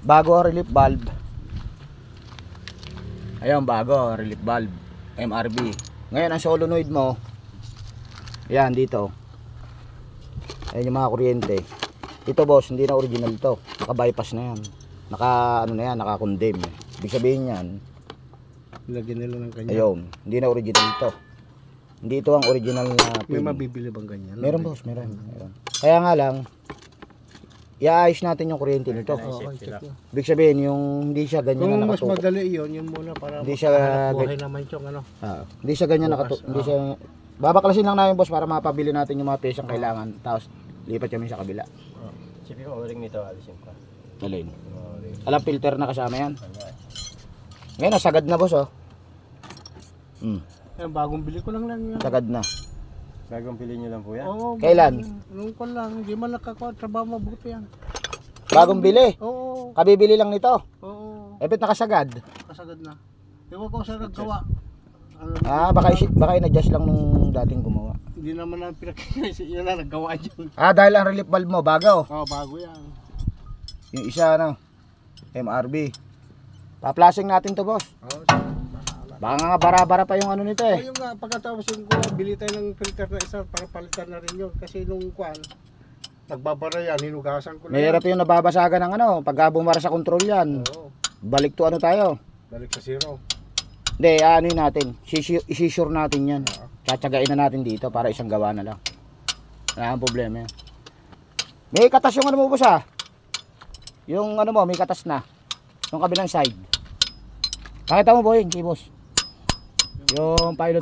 Bago ang relief valve. Ayun, bago relief valve. MRB. Ngayon ang solenoid mo. Yan dito. Ayun yung mga kuryente. Ito boss, hindi na original to. Naka-bypass na yan. Naka ano na yan, naka-condemn. Ibig sabihin yan, Lagyan nila ng kanya. ayun, hindi na original to. Hindi ito ang original na May pin. mabibili bang ganyan? Meron boss, meron. Kaya nga lang, iaayos natin yung kuryente nito. Oo, check mo. Ibig sabihin, yung hindi siya ganyan Kung na mas nakatutok. madali yun, yun muna para Hindi siya makahanap buhay naman yung ano. Hindi siya ganyan Bukas, nakatutok. Hindi siya, babaklasin lang namin boss para mapabili natin yung mga pyesang kailangan. Tapos, lipat kami sa kabila. Sipin mo, ring nito, alisin ko. Alin. Alam, filter na kasama yan. Ngayon, nasagad na boss, oh. Yan, bagong bili ko lang yan. Sagad na. Bagong pili nyo lang po yan? Oo, Kailan? Nung ko lang, hindi man nakakuha, trabaho mabuti yan. Bagong bili. Oo, Kabibili lang nito. oo, Ebit nakasagad. kasagad na. Ewan ko sa naggawa. Ano, Baka in-adjust lang nung dating gumawa. Hindi naman na pinakingay, yun na naggawa dyan. Dahil ang relief valve mo, bago. Oo, bago yan. Yung isa, MRB. Pa-flashing natin to boss. Oo, Baka nga bara-bara pa yung ano nito eh. yung nga, pagkatapos yung kuha, bili tayo ng filter na isa para palitan na rin yun. Kasi nung kuha, nagbabara yan, hinugasan ko na Mahirap yung nababasagan ng pagka bumara sa control yan. Oo, Balik to ano tayo. balik sa zero. Hindi, ano yun natin. Isisure natin yan. Tsatsagain na natin dito para isang gawa na lang. Wala ang problema yan. May katas yung ano mo boss Yung ano mo, may katas na. Yung kabilang side. Pakita mo boy, kay boss. Yung pilot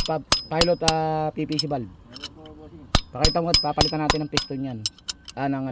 PPC valve. Pakita mo at papalitan natin ng piston yan. Ng